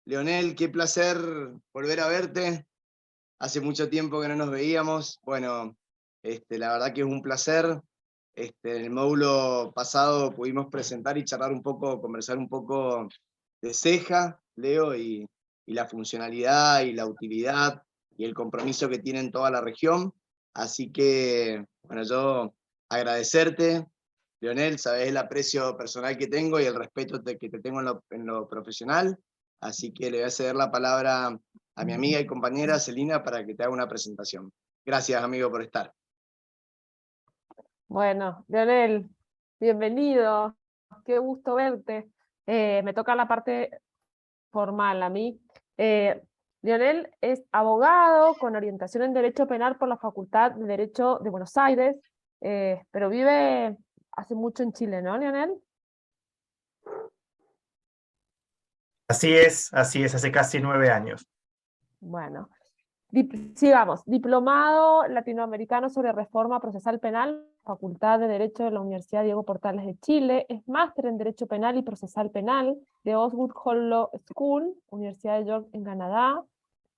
Leonel, qué placer volver a verte. Hace mucho tiempo que no nos veíamos. Bueno, la verdad que es un placer. En el módulo pasado pudimos presentar y charlar un poco, conversar un poco de Ceja, Leo, y la funcionalidad y la utilidad y el compromiso que tiene en toda la región. Así que, bueno, yo agradecerte, Leonel, sabes el aprecio personal que tengo y el respeto que te tengo en lo profesional. Así que le voy a ceder la palabra a mi amiga y compañera Celina para que te haga una presentación. Gracias, amigo, por estar. Bueno, Leonel, bienvenido, qué gusto verte. Me toca la parte formal a mí. Leonel es abogado con orientación en Derecho Penal por la Facultad de Derecho de Buenos Aires, pero vive hace mucho en Chile, ¿no, Leonel? Así es, hace casi 9 años. Bueno, sigamos. Diplomado latinoamericano sobre reforma procesal penal, Facultad de Derecho de la Universidad Diego Portales de Chile. Es máster en Derecho Penal y Procesal Penal de Osgood Hall Law School, Universidad de York en Canadá.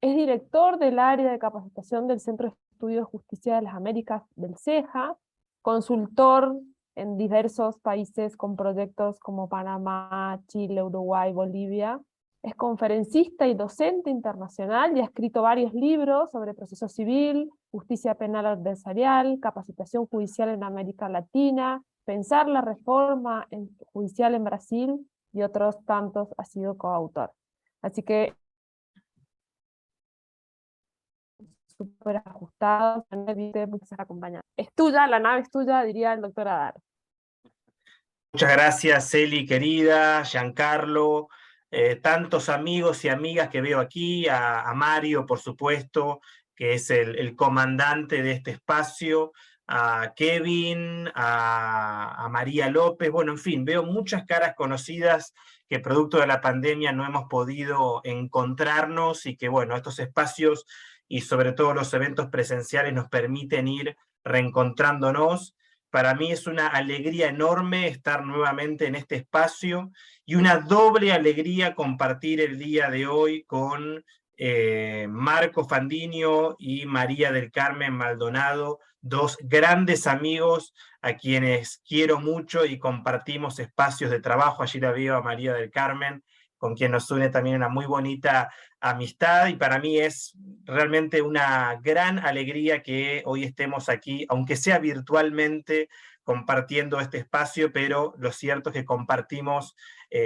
Es director del área de capacitación del Centro de Estudios de Justicia de las Américas del CEJA, consultor en diversos países con proyectos como Panamá, Chile, Uruguay, Bolivia. Es conferencista y docente internacional y ha escrito varios libros sobre proceso civil, justicia penal adversarial, capacitación judicial en América Latina, pensar la reforma judicial en Brasil y otros tantos ha sido coautor. Así que súper ajustado, muchas acompañar. Es tuya, la nave es tuya, diría el doctor Adar. Muchas gracias, Celi, querida, Giancarlo, tantos amigos y amigas que veo aquí, a Mario, por supuesto, que es el comandante de este espacio, a Kevin, a María López, bueno, en fin, veo muchas caras conocidas que producto de la pandemia no hemos podido encontrarnos y que, bueno, estos espacios y sobre todo los eventos presenciales nos permiten ir reencontrándonos. Para mí es una alegría enorme estar nuevamente en este espacio y una doble alegría compartir el día de hoy con Marco Fandinho y María del Carmen Maldonado, dos grandes amigos a quienes quiero mucho y compartimos espacios de trabajo. Allí la veo a María del Carmen, con quien nos une también una muy bonita amistad, y para mí es realmente una gran alegría que hoy estemos aquí, aunque sea virtualmente, compartiendo este espacio, pero lo cierto es que compartimos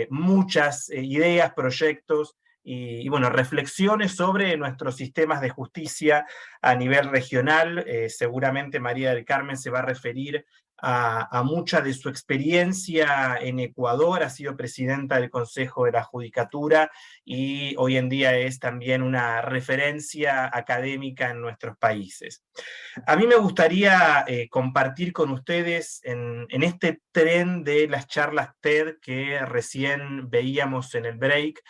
muchas ideas, proyectos y bueno, reflexiones sobre nuestros sistemas de justicia a nivel regional. Seguramente María del Carmen se va a referir a mucha de su experiencia en Ecuador, ha sido presidenta del Consejo de la Judicatura y hoy en día es también una referencia académica en nuestros países. A mí me gustaría compartir con ustedes en este tren de las charlas TED que recién veíamos en el break,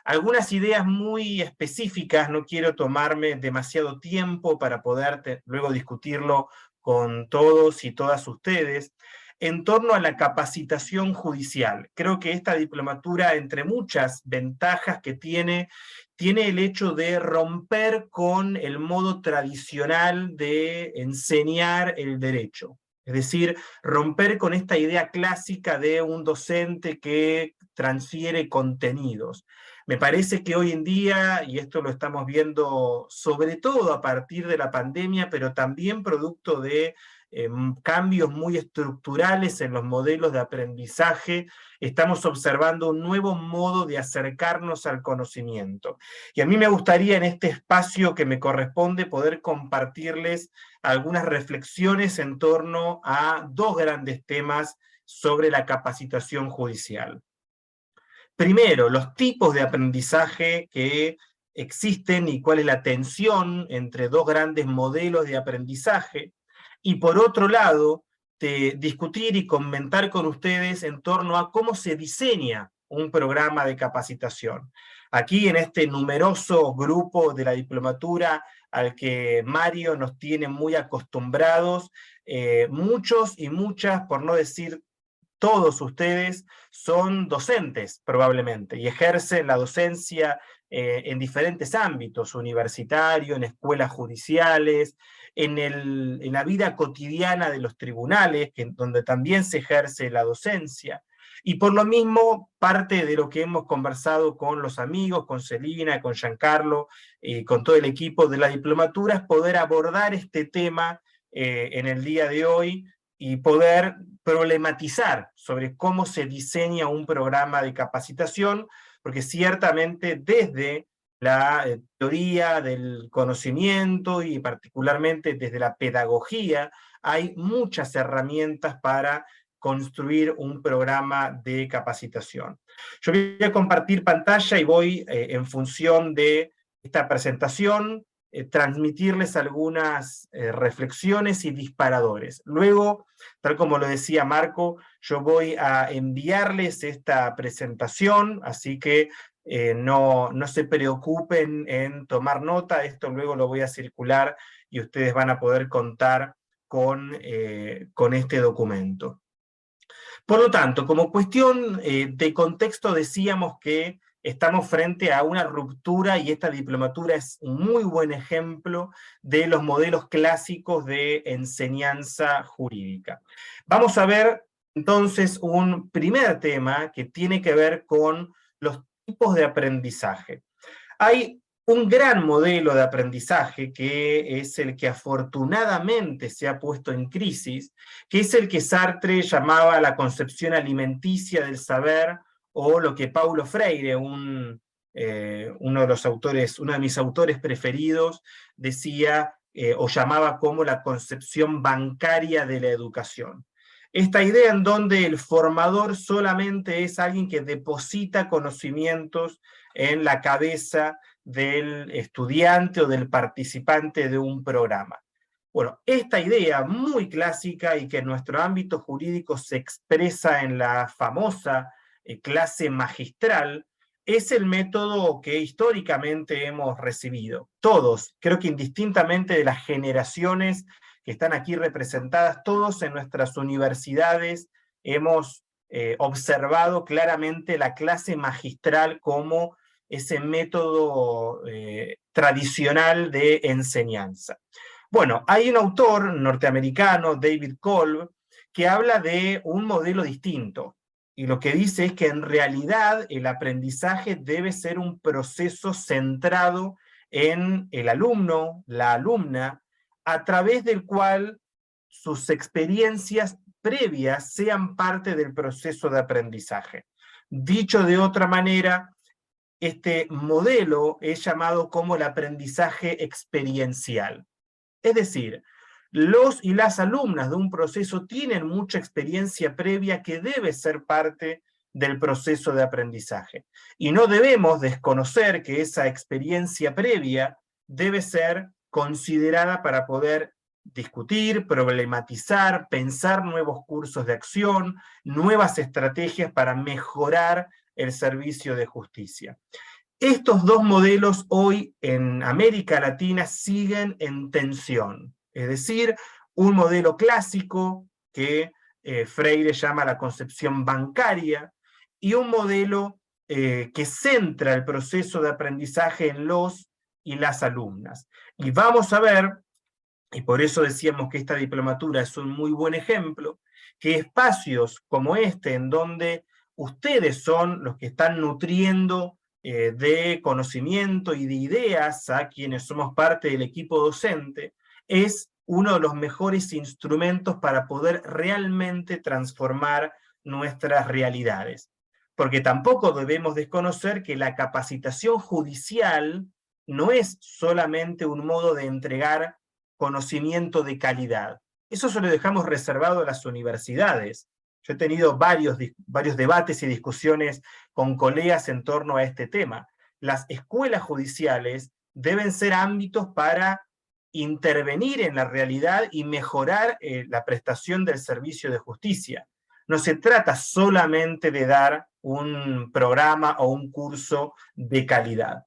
algunas ideas muy específicas. No quiero tomarme demasiado tiempo para poder luego discutirlo con todos y todas ustedes, en torno a la capacitación judicial. Creo que esta diplomatura, entre muchas ventajas que tiene el hecho de romper con el modo tradicional de enseñar el derecho. Es decir, romper con esta idea clásica de un docente que transfiere contenidos. Me parece que hoy en día, y esto lo estamos viendo sobre todo a partir de la pandemia, pero también producto de cambios muy estructurales en los modelos de aprendizaje, estamos observando un nuevo modo de acercarnos al conocimiento. Y a mí me gustaría en este espacio que me corresponde poder compartirles algunas reflexiones en torno a dos grandes temas sobre la capacitación judicial. Primero, los tipos de aprendizaje que existen y cuál es la tensión entre dos grandes modelos de aprendizaje. Y por otro lado, discutir y comentar con ustedes en torno a cómo se diseña un programa de capacitación. Aquí en este numeroso grupo de la diplomatura al que Mario nos tiene muy acostumbrados, muchos y muchas, por no decir todos ustedes son docentes probablemente y ejercen la docencia en diferentes ámbitos, universitario, en escuelas judiciales, en la vida cotidiana de los tribunales, donde también se ejerce la docencia. Y por lo mismo, parte de lo que hemos conversado con los amigos, con Celina, con Giancarlo, con todo el equipo de la diplomatura, es poder abordar este tema en el día de hoy y poder problematizar sobre cómo se diseña un programa de capacitación, porque ciertamente desde la teoría del conocimiento y particularmente desde la pedagogía hay muchas herramientas para construir un programa de capacitación. Yo voy a compartir pantalla y voy, en función de esta presentación, transmitirles algunas reflexiones y disparadores. Luego, tal como lo decía Marco, yo voy a enviarles esta presentación, así que no se preocupen en tomar nota, esto luego lo voy a circular y ustedes van a poder contar con este documento. Por lo tanto, como cuestión de contexto decíamos que estamos frente a una ruptura y esta diplomatura es un muy buen ejemplo de los modelos clásicos de enseñanza jurídica. Vamos a ver entonces un primer tema que tiene que ver con los tipos de aprendizaje. Hay un gran modelo de aprendizaje que es el que afortunadamente se ha puesto en crisis, que es el que Sartre llamaba la concepción alimenticia del saber, o lo que Paulo Freire, uno de mis autores preferidos, decía o llamaba como la concepción bancaria de la educación. Esta idea en donde el formador solamente es alguien que deposita conocimientos en la cabeza del estudiante o del participante de un programa. Bueno, esta idea muy clásica y que en nuestro ámbito jurídico se expresa en la famosa clase magistral, es el método que históricamente hemos recibido. Todos, creo que indistintamente de las generaciones que están aquí representadas, todos en nuestras universidades hemos observado claramente la clase magistral como ese método tradicional de enseñanza. Bueno, hay un autor norteamericano, David Kolb, que habla de un modelo distinto, y lo que dice es que en realidad el aprendizaje debe ser un proceso centrado en el alumno, la alumna, a través del cual sus experiencias previas sean parte del proceso de aprendizaje. Dicho de otra manera, este modelo es llamado como el aprendizaje experiencial. Es decir, los y las alumnas de un proceso tienen mucha experiencia previa que debe ser parte del proceso de aprendizaje. Y no debemos desconocer que esa experiencia previa debe ser considerada para poder discutir, problematizar, pensar nuevos cursos de acción, nuevas estrategias para mejorar el servicio de justicia. Estos dos modelos hoy en América Latina siguen en tensión, es decir, un modelo clásico que Freire llama la concepción bancaria y un modelo que centra el proceso de aprendizaje en los y las alumnas. Y vamos a ver, y por eso decíamos que esta diplomatura es un muy buen ejemplo, que espacios como este, en donde ustedes son los que están nutriendo de conocimiento y de ideas a quienes somos parte del equipo docente, es uno de los mejores instrumentos para poder realmente transformar nuestras realidades. Porque tampoco debemos desconocer que la capacitación judicial no es solamente un modo de entregar conocimiento de calidad. Eso se lo dejamos reservado a las universidades. Yo he tenido varios debates y discusiones con colegas en torno a este tema. Las escuelas judiciales deben ser ámbitos para intervenir en la realidad y mejorar la prestación del servicio de justicia. No se trata solamente de dar un programa o un curso de calidad.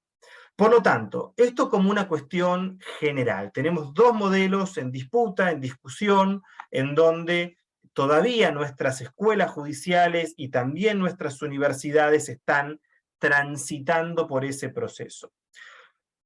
Por lo tanto, esto como una cuestión general. Tenemos dos modelos en disputa, en discusión, en donde todavía nuestras escuelas judiciales y también nuestras universidades están transitando por ese proceso.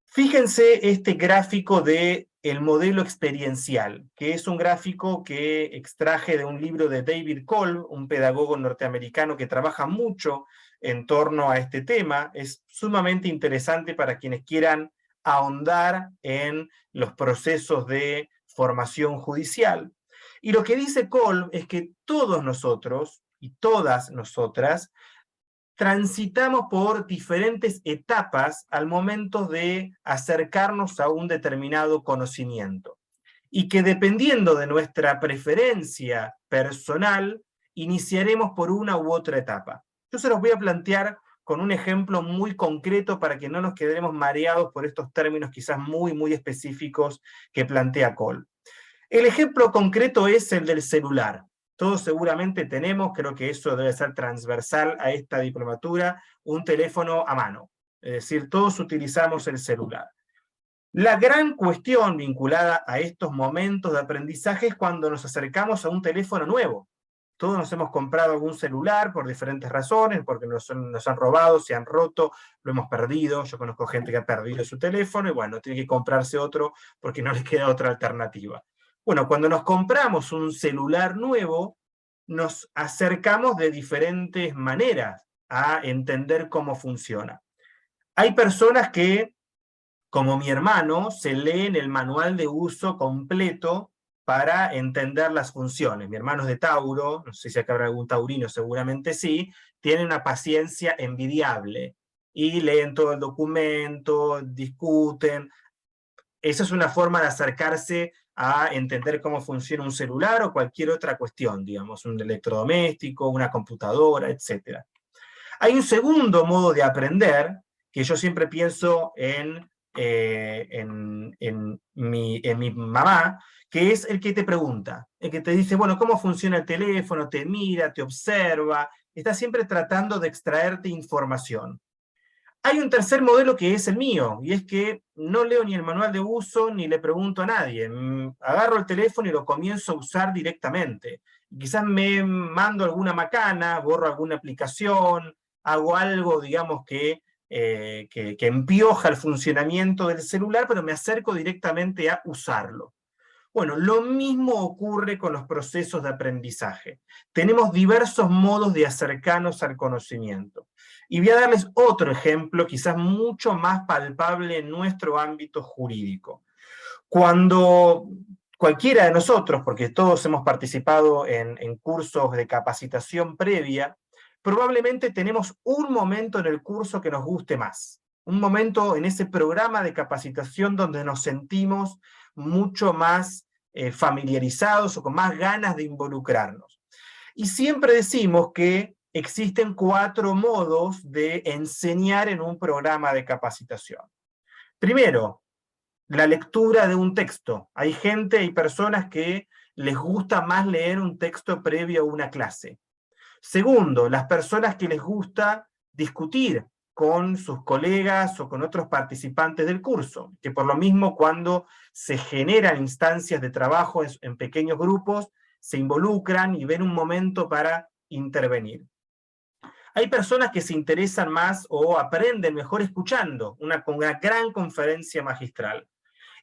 Fíjense este gráfico del modelo experiencial, que es un gráfico que extraje de un libro de David Kolb, un pedagogo norteamericano que trabaja mucho en torno a este tema. Es sumamente interesante para quienes quieran ahondar en los procesos de formación judicial. Y lo que dice Kolb es que todos nosotros y todas nosotras transitamos por diferentes etapas al momento de acercarnos a un determinado conocimiento. Y que dependiendo de nuestra preferencia personal, iniciaremos por una u otra etapa. Yo se los voy a plantear con un ejemplo muy concreto para que no nos quedemos mareados por estos términos quizás muy específicos que plantea Kolb. El ejemplo concreto es el del celular. Todos seguramente tenemos, creo que eso debe ser transversal a esta diplomatura, un teléfono a mano. Es decir, todos utilizamos el celular. La gran cuestión vinculada a estos momentos de aprendizaje es cuando nos acercamos a un teléfono nuevo. Todos nos hemos comprado algún celular por diferentes razones, porque nos han robado, se han roto, lo hemos perdido. Yo conozco gente que ha perdido su teléfono y bueno, tiene que comprarse otro porque no le queda otra alternativa. Bueno, cuando nos compramos un celular nuevo, nos acercamos de diferentes maneras a entender cómo funciona. Hay personas que, como mi hermano, se leen el manual de uso completo para entender las funciones. Mi hermano es de Tauro, no sé si acá habrá algún taurino, seguramente sí, tiene una paciencia envidiable y leen todo el documento, discuten. Esa es una forma de acercarse a entender cómo funciona un celular o cualquier otra cuestión, digamos, un electrodoméstico, una computadora, etc. Hay un segundo modo de aprender, que yo siempre pienso en mi mamá, que es el que te pregunta, el que te dice, bueno, ¿cómo funciona el teléfono? Te mira, te observa, está siempre tratando de extraerte información. Hay un tercer modelo que es el mío, y es que no leo ni el manual de uso ni le pregunto a nadie. Agarro el teléfono y lo comienzo a usar directamente. Quizás me mando alguna macana, borro alguna aplicación, hago algo, digamos, que empioja el funcionamiento del celular, pero me acerco directamente a usarlo. Bueno, lo mismo ocurre con los procesos de aprendizaje. Tenemos diversos modos de acercarnos al conocimiento. Y voy a darles otro ejemplo, quizás mucho más palpable en nuestro ámbito jurídico. Cuando cualquiera de nosotros, porque todos hemos participado en cursos de capacitación previa, probablemente tenemos un momento en el curso que nos guste más. Un momento en ese programa de capacitación donde nos sentimos mucho más familiarizados o con más ganas de involucrarnos. Y siempre decimos que existen 4 modos de enseñar en un programa de capacitación. Primero, la lectura de un texto. Hay personas que les gusta más leer un texto previo a una clase. Segundo, las personas que les gusta discutir con sus colegas o con otros participantes del curso, que por lo mismo cuando se generan instancias de trabajo en pequeños grupos, se involucran y ven un momento para intervenir. Hay personas que se interesan más o aprenden mejor escuchando una gran conferencia magistral.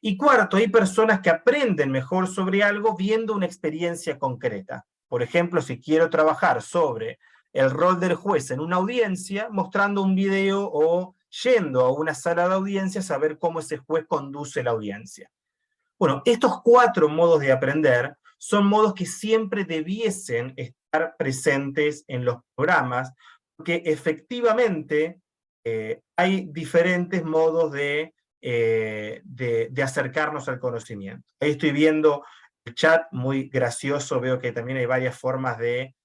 Y cuarto, hay personas que aprenden mejor sobre algo viendo una experiencia concreta. Por ejemplo, si quiero trabajar sobre el rol del juez en una audiencia, mostrando un video o yendo a una sala de audiencias a ver cómo ese juez conduce la audiencia. Bueno, estos 4 modos de aprender son modos que siempre debiesen estar presentes en los programas, porque efectivamente hay diferentes modos de acercarnos al conocimiento. Ahí estoy viendo el chat muy gracioso, veo que también hay varias formas de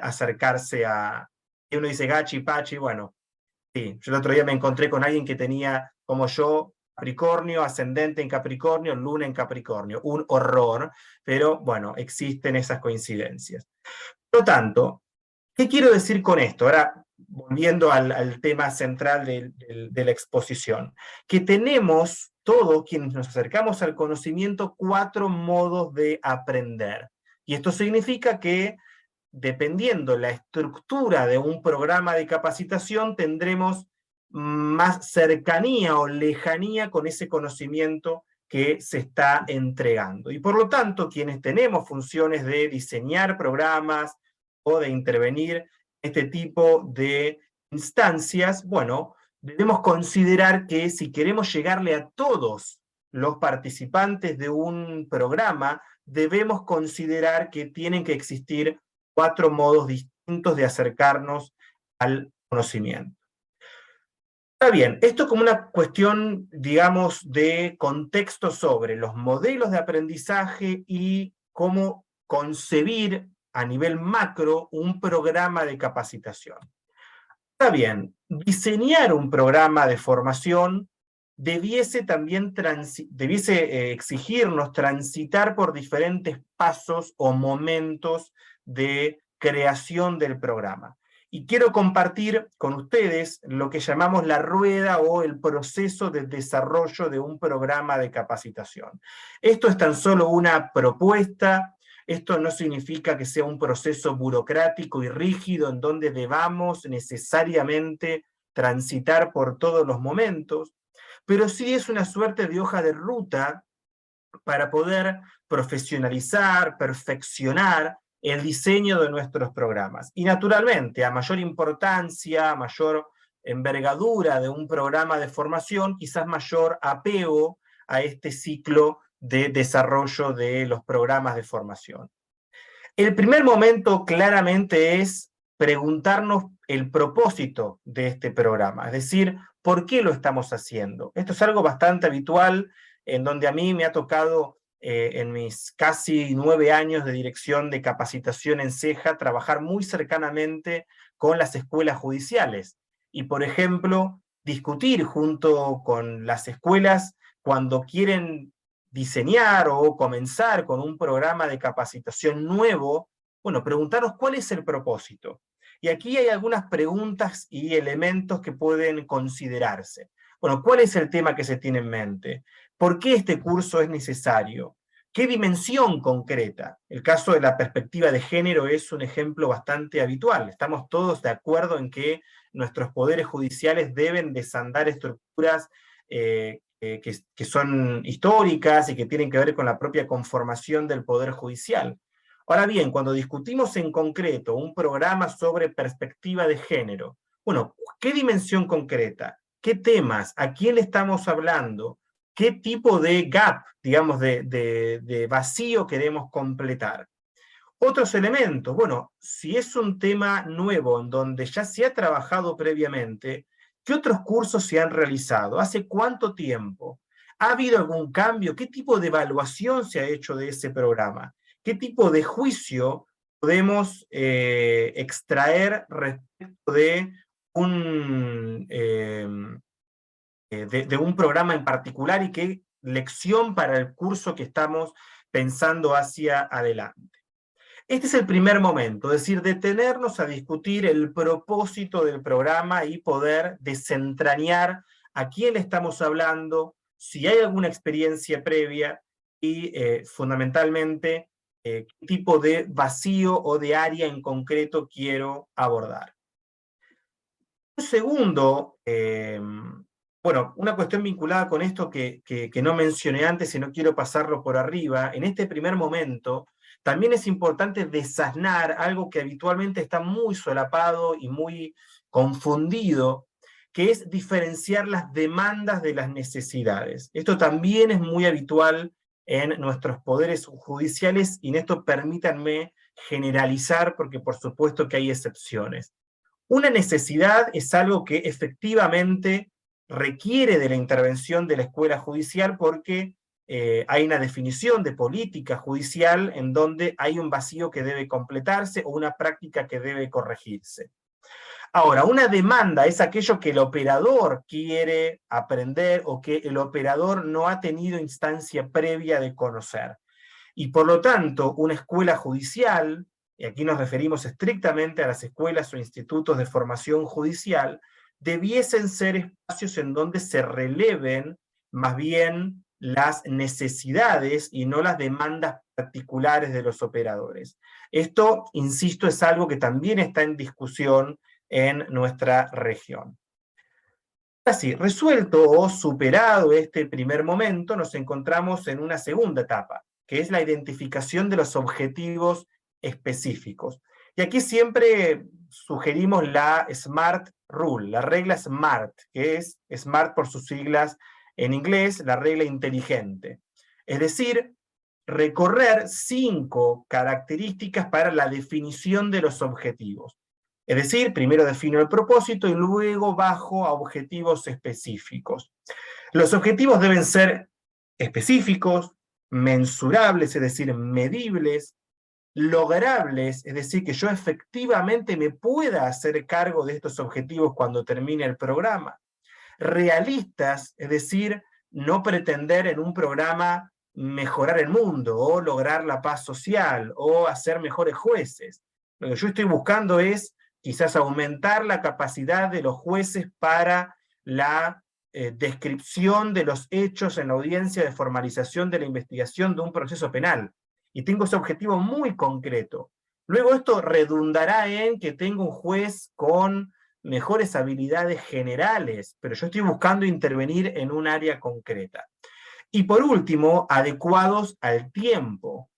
acercarse a... Uno dice gachi, pachi, bueno, sí, yo el otro día me encontré con alguien que tenía, como yo, Capricornio, ascendente en Capricornio, luna en Capricornio, un horror, pero bueno, existen esas coincidencias. Por lo tanto, ¿qué quiero decir con esto? Ahora, volviendo al tema central de la exposición, que tenemos todos quienes nos acercamos al conocimiento 4 modos de aprender, Y esto significa que, dependiendo la estructura de un programa de capacitación, tendremos más cercanía o lejanía con ese conocimiento que se está entregando. Y por lo tanto, quienes tenemos funciones de diseñar programas o de intervenir en este tipo de instancias, bueno, debemos considerar que si queremos llegarle a todos los participantes de un programa, debemos considerar que tienen que existir 4 modos distintos de acercarnos al conocimiento. Está bien, esto como una cuestión, digamos, de contexto sobre los modelos de aprendizaje y cómo concebir a nivel macro un programa de capacitación. Está bien, diseñar un programa de formación debiese también exigirnos transitar por diferentes pasos o momentos de creación del programa. Y quiero compartir con ustedes lo que llamamos la rueda o el proceso de desarrollo de un programa de capacitación. Esto es tan solo una propuesta. Esto no significa que sea un proceso burocrático y rígido en donde debamos necesariamente transitar por todos los momentos, pero sí es una suerte de hoja de ruta para poder profesionalizar, perfeccionar el diseño de nuestros programas. Y naturalmente, a mayor importancia, a mayor envergadura de un programa de formación, quizás mayor apego a este ciclo de desarrollo de los programas de formación. El primer momento claramente es preguntarnos el propósito de este programa, es decir, ¿por qué lo estamos haciendo? Esto es algo bastante habitual, en donde a mí me ha tocado en mis casi 9 años de dirección de capacitación en CEJA, trabajar muy cercanamente con las escuelas judiciales y, por ejemplo, discutir junto con las escuelas cuando quieren diseñar o comenzar con un programa de capacitación nuevo, bueno, preguntarnos cuál es el propósito. Y aquí hay algunas preguntas y elementos que pueden considerarse. Bueno, ¿cuál es el tema que se tiene en mente? ¿Por qué este curso es necesario? ¿Qué dimensión concreta? El caso de la perspectiva de género es un ejemplo bastante habitual. Estamos todos de acuerdo en que nuestros poderes judiciales deben desandar estructuras que son históricas y que tienen que ver con la propia conformación del Poder Judicial. Ahora bien, cuando discutimos en concreto un programa sobre perspectiva de género, bueno, ¿qué dimensión concreta? ¿Qué temas? ¿A quién le estamos hablando? ¿Qué tipo de gap, digamos, de vacío queremos completar? Otros elementos, bueno, si es un tema nuevo en donde ya se ha trabajado previamente, ¿qué otros cursos se han realizado? ¿Hace cuánto tiempo? ¿Ha habido algún cambio? ¿Qué tipo de evaluación se ha hecho de ese programa? ¿Qué tipo de juicio podemos extraer respecto de un programa en particular y qué lección para el curso que estamos pensando hacia adelante? Este es el primer momento, es decir, detenernos a discutir el propósito del programa y poder desentrañar a quién le estamos hablando, si hay alguna experiencia previa y fundamentalmente qué tipo de vacío o de área en concreto quiero abordar. Un segundo, bueno, una cuestión vinculada con esto que no mencioné antes y no quiero pasarlo por arriba, en este primer momento también es importante desasnar algo que habitualmente está muy solapado y muy confundido, que es diferenciar las demandas de las necesidades. Esto también es muy habitual en nuestros poderes judiciales y en esto permítanme generalizar porque por supuesto que hay excepciones. Una necesidad es algo que efectivamente requiere de la intervención de la escuela judicial porque hay una definición de política judicial en donde hay un vacío que debe completarse o una práctica que debe corregirse. Ahora, una demanda es aquello que el operador quiere aprender o que el operador no ha tenido instancia previa de conocer. Y por lo tanto, una escuela judicial, y aquí nos referimos estrictamente a las escuelas o institutos de formación judicial, debiesen ser espacios en donde se releven más bien las necesidades y no las demandas particulares de los operadores. Esto, insisto, es algo que también está en discusión en nuestra región. Así, resuelto o superado este primer momento, nos encontramos en una segunda etapa, que es la identificación de los objetivos específicos. Y aquí siempre sugerimos la SMART Rule, la regla SMART, que es SMART por sus siglas en inglés, la regla inteligente. Es decir, recorrer 5 características para la definición de los objetivos. Es decir, primero defino el propósito y luego bajo a objetivos específicos. Los objetivos deben ser específicos, mensurables, es decir, medibles, logrables, es decir, que yo efectivamente me pueda hacer cargo de estos objetivos cuando termine el programa. Realistas, es decir, no pretender en un programa mejorar el mundo o lograr la paz social o hacer mejores jueces. Lo que yo estoy buscando es quizás aumentar la capacidad de los jueces para la descripción de los hechos en la audiencia de formalización de la investigación de un proceso penal. Y tengo ese objetivo muy concreto. Luego esto redundará en que tengo un juez con mejores habilidades generales, pero yo estoy buscando intervenir en un área concreta. Y por último, adecuados al tiempo.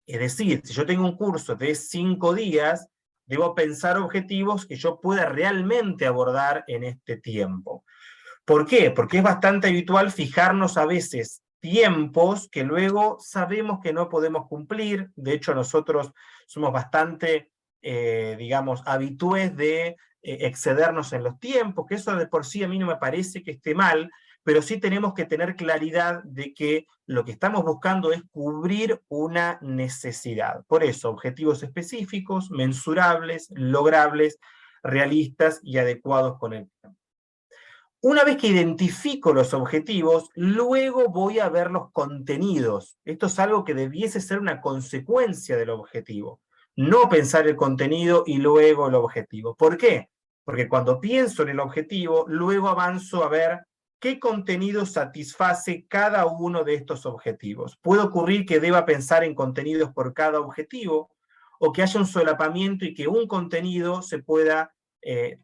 Es decir, si yo tengo un curso de 5 días, debo pensar objetivos que yo pueda realmente abordar en este tiempo. ¿Por qué? Porque es bastante habitual fijarnos a veces tiempos que luego sabemos que no podemos cumplir. De hecho, nosotros somos bastante, digamos, habitués de excedernos en los tiempos, que eso de por sí a mí no me parece que esté mal, pero sí tenemos que tener claridad de que lo que estamos buscando es cubrir una necesidad. Por eso, objetivos específicos, mensurables, logrables, realistas y adecuados con el tiempo. Una vez que identifico los objetivos, luego voy a ver los contenidos. Esto es algo que debiese ser una consecuencia del objetivo. No pensar el contenido y luego el objetivo. ¿Por qué? Porque cuando pienso en el objetivo, luego avanzo a ver qué contenido satisface cada uno de estos objetivos. Puede ocurrir que deba pensar en contenidos por cada objetivo, o que haya un solapamiento y que un contenido se pueda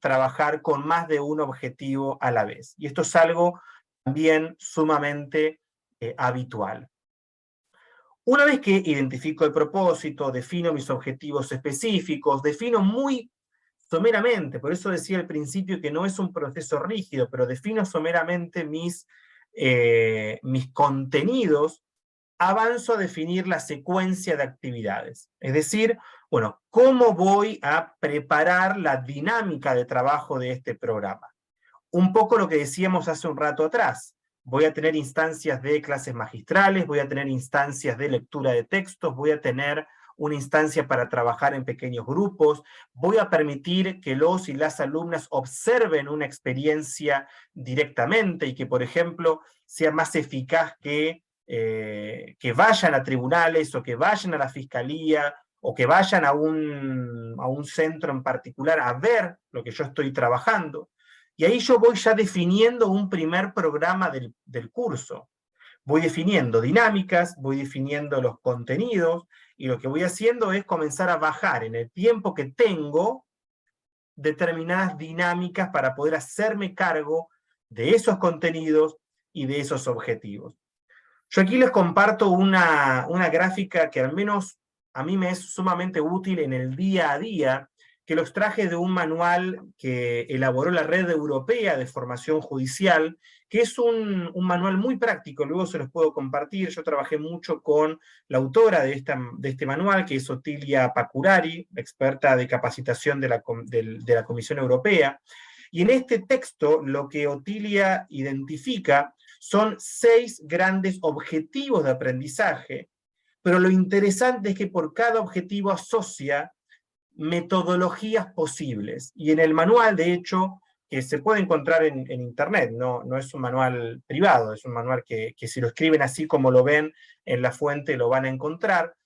trabajar con más de un objetivo a la vez. Y esto es algo también sumamente habitual. Una vez que identifico el propósito, defino mis objetivos específicos, defino muy someramente, por eso decía al principio que no es un proceso rígido, pero defino someramente mis contenidos, avanzo a definir la secuencia de actividades. Es decir, bueno, ¿cómo voy a preparar la dinámica de trabajo de este programa? Un poco lo que decíamos hace un rato atrás. Voy a tener instancias de clases magistrales, voy a tener instancias de lectura de textos, voy a tener una instancia para trabajar en pequeños grupos, voy a permitir que los y las alumnas observen una experiencia directamente y que, por ejemplo, sea más eficaz que vayan a tribunales o que vayan a la fiscalía o que vayan a un centro en particular a ver lo que yo estoy trabajando. Y ahí yo voy ya definiendo un primer programa del curso. Voy definiendo dinámicas, voy definiendo los contenidos, y lo que voy haciendo es comenzar a bajar en el tiempo que tengo determinadas dinámicas para poder hacerme cargo de esos contenidos y de esos objetivos. Yo aquí les comparto una gráfica que al menos a mí me es sumamente útil en el día a día, que lo extraje de un manual que elaboró la Red Europea de Formación Judicial, que es un manual muy práctico, luego se los puedo compartir. Yo trabajé mucho con la autora de este manual, que es Otilia Pacurari, experta de capacitación de la Comisión Europea, y en este texto lo que Otilia identifica son 6 grandes objetivos de aprendizaje, pero lo interesante es que por cada objetivo asocia metodologías posibles. Y en el manual, de hecho, que se puede encontrar en internet, no es un manual privado, es un manual que si lo escriben así como lo ven en la fuente lo van a encontrar.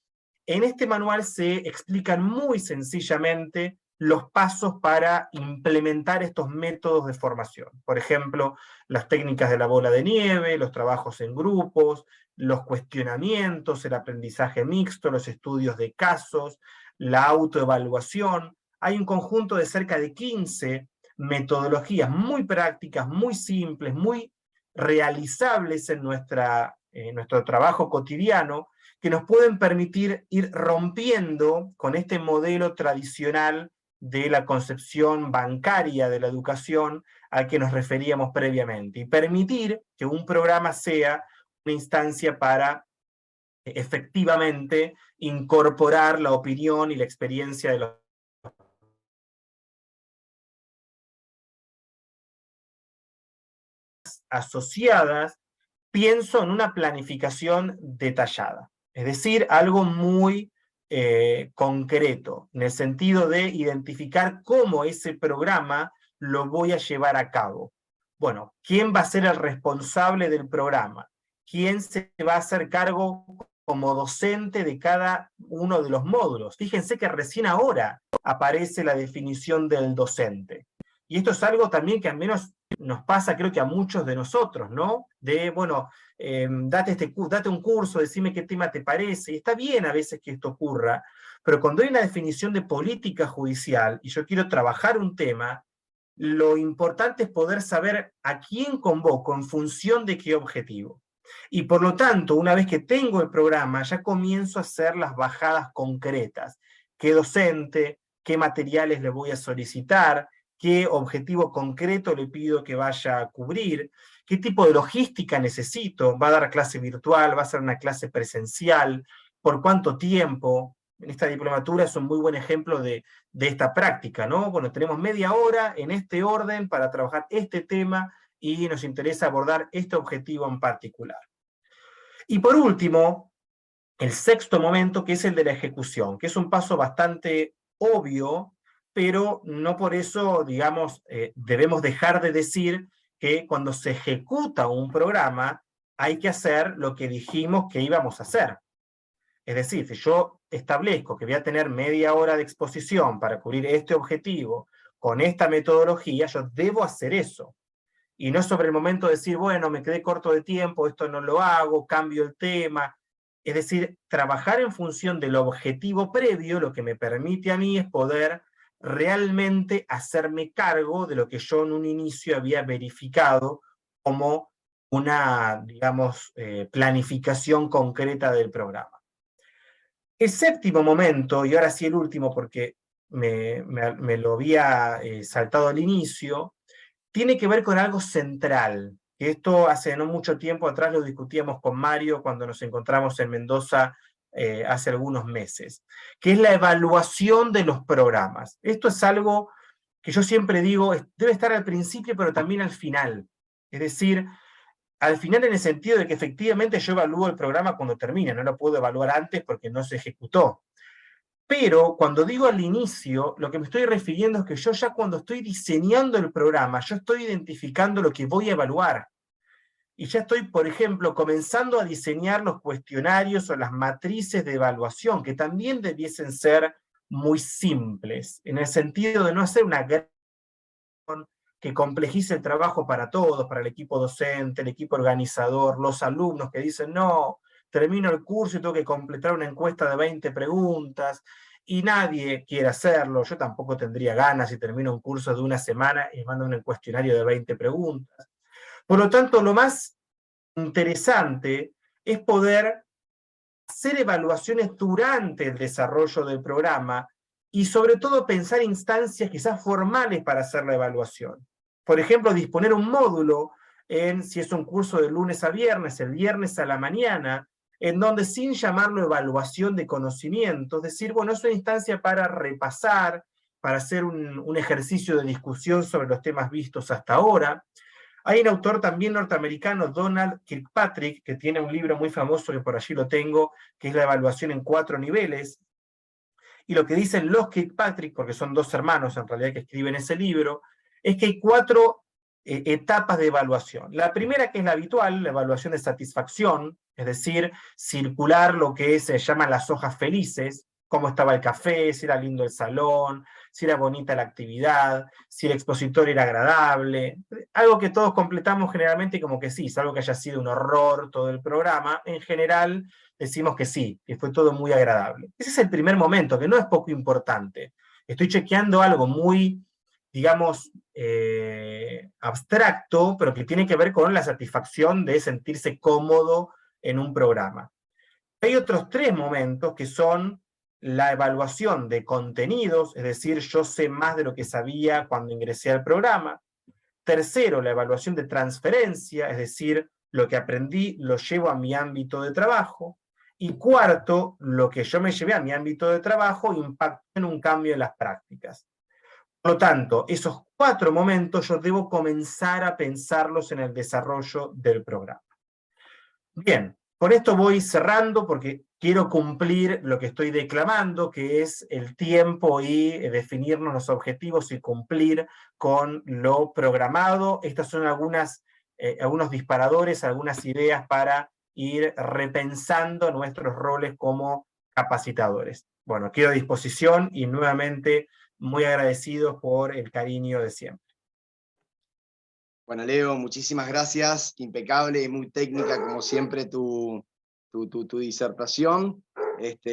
En este manual se explican muy sencillamente los pasos para implementar estos métodos de formación. Por ejemplo, las técnicas de la bola de nieve, los trabajos en grupos, los cuestionamientos, el aprendizaje mixto, los estudios de casos, la autoevaluación. Hay un conjunto de cerca de 15 metodologías muy prácticas, muy simples, muy realizables en nuestro trabajo cotidiano, que nos pueden permitir ir rompiendo con este modelo tradicional de la concepción bancaria de la educación al que nos referíamos previamente, y permitir que un programa sea una instancia para efectivamente incorporar la opinión y la experiencia de los asociadas. Pienso en una planificación detallada, es decir, algo muy concreto, en el sentido de identificar cómo ese programa lo voy a llevar a cabo. Bueno, ¿quién va a ser el responsable del programa? ¿Quién se va a hacer cargo como docente de cada uno de los módulos? Fíjense que recién ahora aparece la definición del docente. Y esto es algo también que al menos nos pasa, creo que a muchos de nosotros, ¿no? De, bueno, date un curso, decime qué tema te parece. Y está bien a veces que esto ocurra, pero cuando hay una definición de política judicial y yo quiero trabajar un tema, lo importante es poder saber a quién convoco en función de qué objetivo. Y por lo tanto, una vez que tengo el programa, ya comienzo a hacer las bajadas concretas. ¿Qué docente? ¿Qué materiales le voy a solicitar? ¿Qué objetivo concreto le pido que vaya a cubrir? ¿Qué tipo de logística necesito? ¿Va a dar clase virtual? ¿Va a ser una clase presencial? ¿Por cuánto tiempo? En esta diplomatura es un muy buen ejemplo de esta práctica, ¿no? Bueno, tenemos media hora en este orden para trabajar este tema y nos interesa abordar este objetivo en particular. Y por último, el sexto momento, que es el de la ejecución, que es un paso bastante obvio, pero no por eso, digamos, debemos dejar de decir que cuando se ejecuta un programa hay que hacer lo que dijimos que íbamos a hacer. Es decir, si yo establezco que voy a tener media hora de exposición para cubrir este objetivo con esta metodología, yo debo hacer eso. Y no sobre el momento de decir, bueno, me quedé corto de tiempo, esto no lo hago, cambio el tema. Es decir, trabajar en función del objetivo previo, lo que me permite a mí es poder realmente hacerme cargo de lo que yo en un inicio había verificado como una, digamos, planificación concreta del programa. El séptimo momento, y ahora sí el último porque me lo había saltado al inicio, tiene que ver con algo central, que esto hace no mucho tiempo atrás lo discutíamos con Mario cuando nos encontramos en Mendoza hace algunos meses, que es la evaluación de los programas. Esto es algo que yo siempre digo, debe estar al principio, pero también al final. Es decir, al final en el sentido de que efectivamente yo evalúo el programa cuando termina, no lo puedo evaluar antes porque no se ejecutó. Pero cuando digo al inicio, lo que me estoy refiriendo es que yo ya cuando estoy diseñando el programa, yo estoy identificando lo que voy a evaluar. Y ya estoy, por ejemplo, comenzando a diseñar los cuestionarios o las matrices de evaluación, que también debiesen ser muy simples, en el sentido de no hacer una gran que complejice el trabajo para todos, para el equipo docente, el equipo organizador, los alumnos que dicen, no, termino el curso y tengo que completar una encuesta de 20 preguntas, y nadie quiere hacerlo. Yo tampoco tendría ganas si termino un curso de una semana y mando un cuestionario de 20 preguntas. Por lo tanto, lo más interesante es poder hacer evaluaciones durante el desarrollo del programa y sobre todo pensar instancias quizás formales para hacer la evaluación. Por ejemplo, disponer un módulo si es un curso de lunes a viernes, el viernes a la mañana, en donde sin llamarlo evaluación de conocimientos, decir, bueno, es una instancia para repasar, para hacer un ejercicio de discusión sobre los temas vistos hasta ahora. Hay un autor también norteamericano, Donald Kirkpatrick, que tiene un libro muy famoso, que por allí lo tengo, que es la evaluación en 4 niveles. Y lo que dicen los Kirkpatrick, porque son 2 hermanos en realidad que escriben ese libro, es que hay 4 etapas de evaluación. La primera, que es la habitual, la evaluación de satisfacción, es decir, circular lo que se llaman las hojas felices, cómo estaba el café, si era lindo el salón, si era bonita la actividad, si el expositor era agradable, algo que todos completamos generalmente como que sí, salvo que haya sido un horror todo el programa, en general decimos que sí, que fue todo muy agradable. Ese es el primer momento, que no es poco importante. Estoy chequeando algo muy, digamos, abstracto, pero que tiene que ver con la satisfacción de sentirse cómodo en un programa. Hay otros 3 momentos que son la evaluación de contenidos, es decir, yo sé más de lo que sabía cuando ingresé al programa. Tercero, la evaluación de transferencia, es decir, lo que aprendí lo llevo a mi ámbito de trabajo. Y cuarto, lo que yo me llevé a mi ámbito de trabajo impactó en un cambio en las prácticas. Por lo tanto, esos 4 momentos yo debo comenzar a pensarlos en el desarrollo del programa. Bien, con esto voy cerrando porque quiero cumplir lo que estoy declamando, que es el tiempo y definirnos los objetivos y cumplir con lo programado. Estas son algunos disparadores, algunas ideas para ir repensando nuestros roles como capacitadores. Bueno, quedo a disposición y nuevamente muy agradecido por el cariño de siempre. Bueno, Leo, muchísimas gracias. Impecable y muy técnica, como siempre, tu disertación.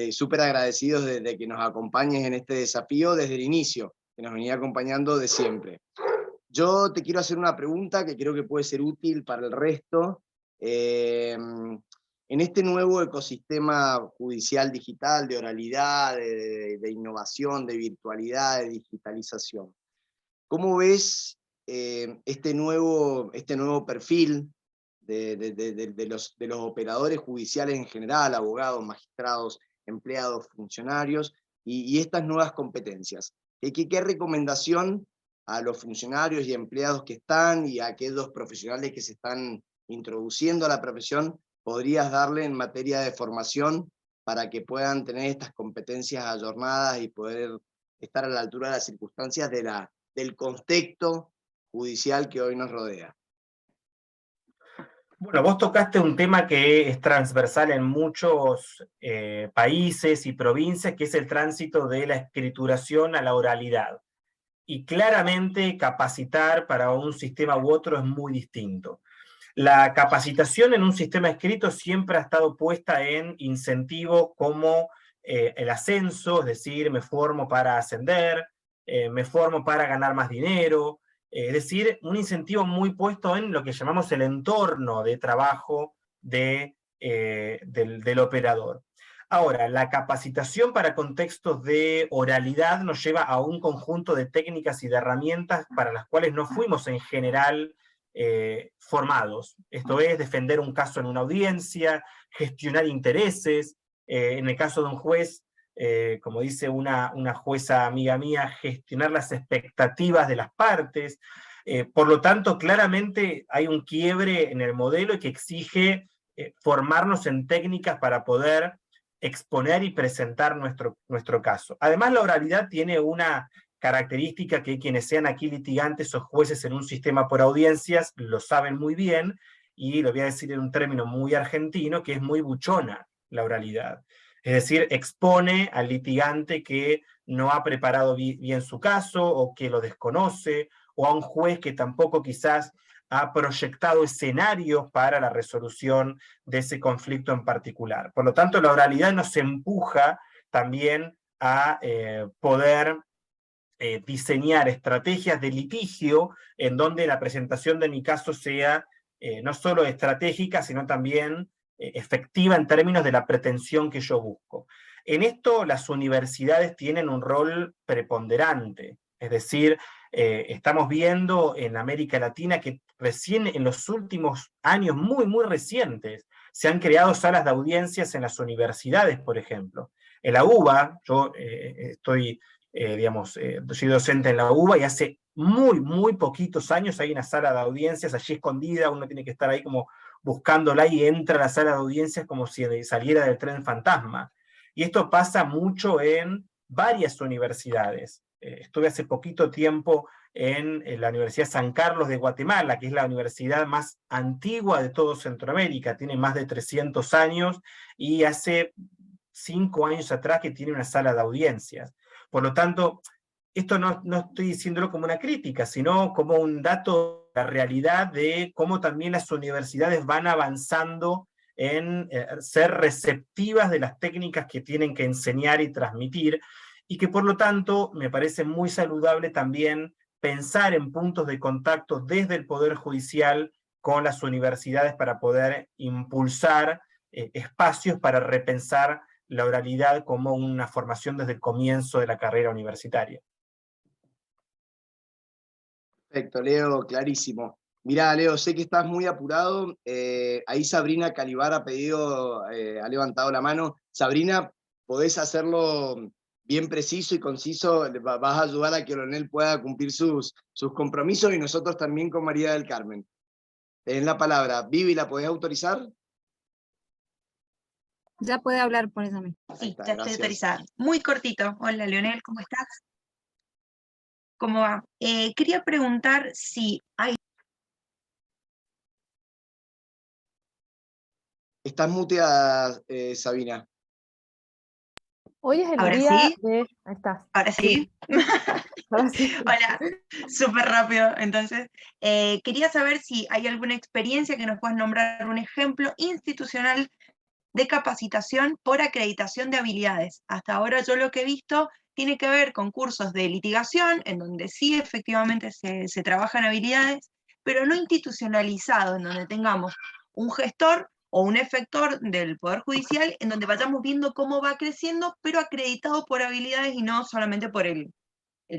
Súper agradecidos de que nos acompañes en este desafío desde el inicio, que nos venía acompañando de siempre. Yo te quiero hacer una pregunta que creo que puede ser útil para el resto. En este nuevo ecosistema judicial digital, de oralidad, de innovación, de virtualidad, de digitalización, ¿cómo ves este nuevo perfil de los operadores judiciales en general, abogados, magistrados, empleados, funcionarios, y estas nuevas competencias? ¿Qué recomendación a los funcionarios y empleados que están y a aquellos profesionales que se están introduciendo a la profesión podrías darle en materia de formación para que puedan tener estas competencias ayornadas y poder estar a la altura de las circunstancias del contexto judicial que hoy nos rodea? Bueno, vos tocaste un tema que es transversal en muchos países y provincias, que es el tránsito de la escrituración a la oralidad. Y claramente capacitar para un sistema u otro es muy distinto. La capacitación en un sistema escrito siempre ha estado puesta en incentivos como el ascenso, es decir, me formo para ascender, me formo para ganar más dinero, es decir, un incentivo muy puesto en lo que llamamos el entorno de trabajo del operador. Ahora, la capacitación para contextos de oralidad nos lleva a un conjunto de técnicas y de herramientas para las cuales no fuimos en general formados. Esto es, defender un caso en una audiencia, gestionar intereses, en el caso de un juez, como dice una jueza amiga mía, gestionar las expectativas de las partes. Por lo tanto, claramente hay un quiebre en el modelo que exige formarnos en técnicas para poder exponer y presentar nuestro caso. Además, la oralidad tiene una característica que quienes sean aquí litigantes o jueces en un sistema por audiencias lo saben muy bien, y lo voy a decir en un término muy argentino, que es muy buchona la oralidad. Es decir, expone al litigante que no ha preparado bien su caso o que lo desconoce, o a un juez que tampoco quizás ha proyectado escenarios para la resolución de ese conflicto en particular. Por lo tanto, la oralidad nos empuja también a poder diseñar estrategias de litigio en donde la presentación de mi caso sea no solo estratégica, sino también efectiva en términos de la pretensión que yo busco. En esto las universidades tienen un rol preponderante, es decir, estamos viendo en América Latina que recién en los últimos años, muy recientes, se han creado salas de audiencias en las universidades, por ejemplo. En la UBA, yo soy docente en la UBA y hace muy poquitos años hay una sala de audiencias allí escondida, uno tiene que estar ahí como buscándola y entra a la sala de audiencias como si saliera del tren fantasma. Y esto pasa mucho en varias universidades. Estuve hace poquito tiempo en la Universidad San Carlos de Guatemala, que es la universidad más antigua de todo Centroamérica, tiene más de 300 años y hace 5 años atrás que tiene una sala de audiencias. Por lo tanto, esto no estoy diciéndolo como una crítica, sino como un dato de la realidad de cómo también las universidades van avanzando en ser receptivas de las técnicas que tienen que enseñar y transmitir, y que por lo tanto me parece muy saludable también pensar en puntos de contacto desde el Poder Judicial con las universidades para poder impulsar espacios para repensar la oralidad como una formación desde el comienzo de la carrera universitaria. Perfecto, Leo, clarísimo. Mirá, Leo, sé que estás muy apurado. Ahí Sabrina Calibar ha pedido, ha levantado la mano. Sabrina, ¿podés hacerlo bien preciso y conciso? Vas a ayudar a que Leonel pueda cumplir sus compromisos y nosotros también con María del Carmen. En la palabra, Vivi, ¿la podés autorizar? Ya puede hablar por eso mismo. Ahí Sí, está, ya estoy gracias. autorizada. Muy cortito. Hola, Leonel, ¿cómo estás? ¿Cómo va? Quería preguntar si hay... Estás muteada, Sabina. Hoy es el ¿Ahora día sí? de... Ahí estás. ¿Ahora sí? Ahora sí. Hola, súper rápido. Entonces, quería saber si hay alguna experiencia que nos puedas nombrar, un ejemplo institucional de capacitación por acreditación de habilidades. Hasta ahora yo lo que he visto tiene que ver con cursos de litigación, en donde sí efectivamente se trabajan habilidades, pero no institucionalizados, en donde tengamos un gestor o un efector del Poder Judicial, en donde vayamos viendo cómo va creciendo, pero acreditado por habilidades y no solamente por el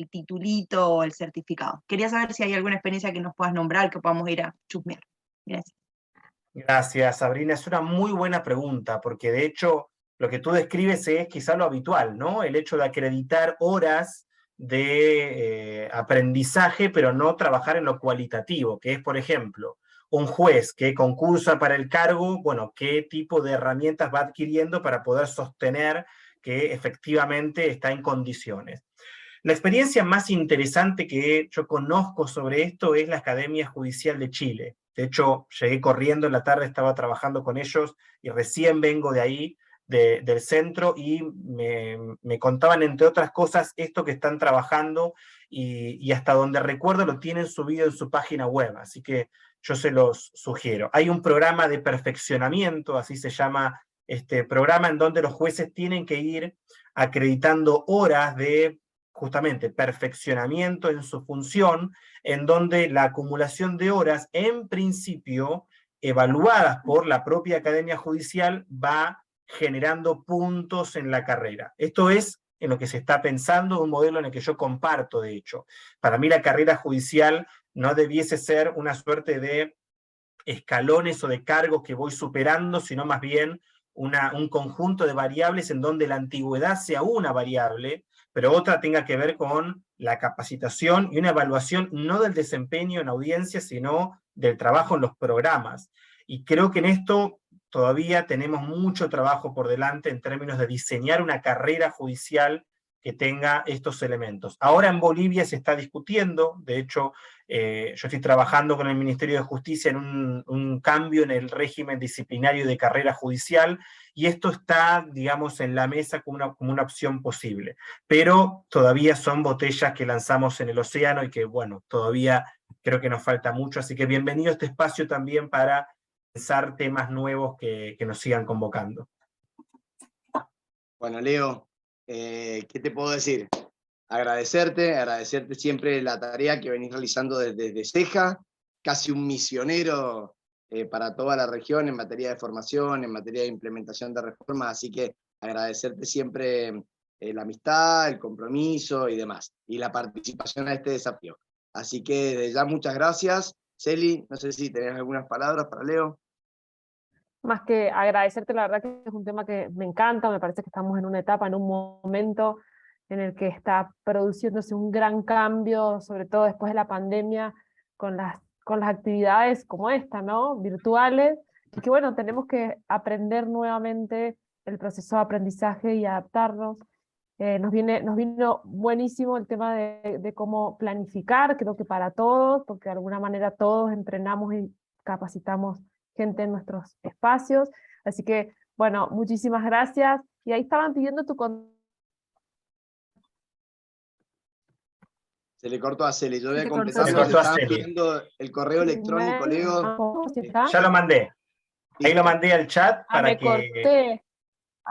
titulito o el certificado. Quería saber si hay alguna experiencia que nos puedas nombrar, que podamos ir a chusmear. Gracias. Gracias, Sabrina. Es una muy buena pregunta, porque de hecho lo que tú describes es quizá lo habitual, ¿no? El hecho de acreditar horas de aprendizaje, pero no trabajar en lo cualitativo, que es, por ejemplo, un juez que concursa para el cargo, bueno, qué tipo de herramientas va adquiriendo para poder sostener que efectivamente está en condiciones. La experiencia más interesante que yo conozco sobre esto es la Academia Judicial de Chile. De hecho, llegué corriendo en la tarde, estaba trabajando con ellos y recién vengo de ahí, del centro, y me contaban, entre otras cosas, esto que están trabajando y hasta donde recuerdo lo tienen subido en su página web, así que yo se los sugiero. Hay un programa de perfeccionamiento, así se llama este programa, en donde los jueces tienen que ir acreditando horas de justamente perfeccionamiento en su función, en donde la acumulación de horas, en principio, evaluadas por la propia Academia Judicial, va generando puntos en la carrera. Esto es en lo que se está pensando, un modelo en el que yo comparto, de hecho. Para mí la carrera judicial no debiese ser una suerte de escalones o de cargos que voy superando, sino más bien un conjunto de variables en donde la antigüedad sea una variable, pero otra tenga que ver con la capacitación y una evaluación no del desempeño en audiencia, sino del trabajo en los programas. Y creo que en esto todavía tenemos mucho trabajo por delante en términos de diseñar una carrera judicial que tenga estos elementos. Ahora en Bolivia se está discutiendo, de hecho, yo estoy trabajando con el Ministerio de Justicia en un cambio en el régimen disciplinario de carrera judicial, y esto está, digamos, en la mesa como una opción posible. Pero todavía son botellas que lanzamos en el océano y que, bueno, todavía creo que nos falta mucho, así que bienvenido a este espacio también para pensar temas nuevos que nos sigan convocando. Bueno, Leo, ¿qué te puedo decir? Agradecerte siempre la tarea que venís realizando desde Ceja, casi un misionero para toda la región en materia de formación, en materia de implementación de reformas, así que agradecerte siempre la amistad, el compromiso y demás, y la participación a este desafío. Así que desde ya muchas gracias. Celi, no sé si tenés algunas palabras para Leo. Más que agradecerte, la verdad que es un tema que me encanta, me parece que estamos en una etapa, en un momento en el que está produciéndose un gran cambio, sobre todo después de la pandemia, con las actividades como esta, ¿no? Virtuales, y que bueno, tenemos que aprender nuevamente el proceso de aprendizaje y adaptarnos. Nos vino buenísimo el tema de cómo planificar, creo que para todos, porque de alguna manera todos entrenamos y capacitamos gente en nuestros espacios. Así que, bueno, muchísimas gracias. y ahí estaban pidiendo tu contacto. Se le cortó a Celi, yo voy Se a te completar cortó. lo que Se le cortó a estaban Celi. pidiendo el correo electrónico, Leo. Ya lo mandé. Ahí lo mandé al chat para me que... corté.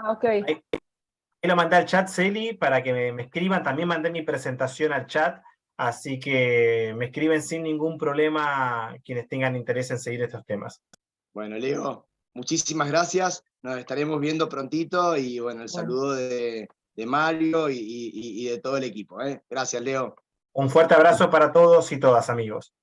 Ok. Ahí lo mandé al chat, Celi, para que me escriban. También mandé mi presentación al chat, así que me escriben sin ningún problema quienes tengan interés en seguir estos temas. Bueno, Leo, muchísimas gracias. Nos estaremos viendo prontito y bueno, el saludo de Mario y de todo el equipo. Gracias, Leo. Un fuerte abrazo para todos y todas, amigos.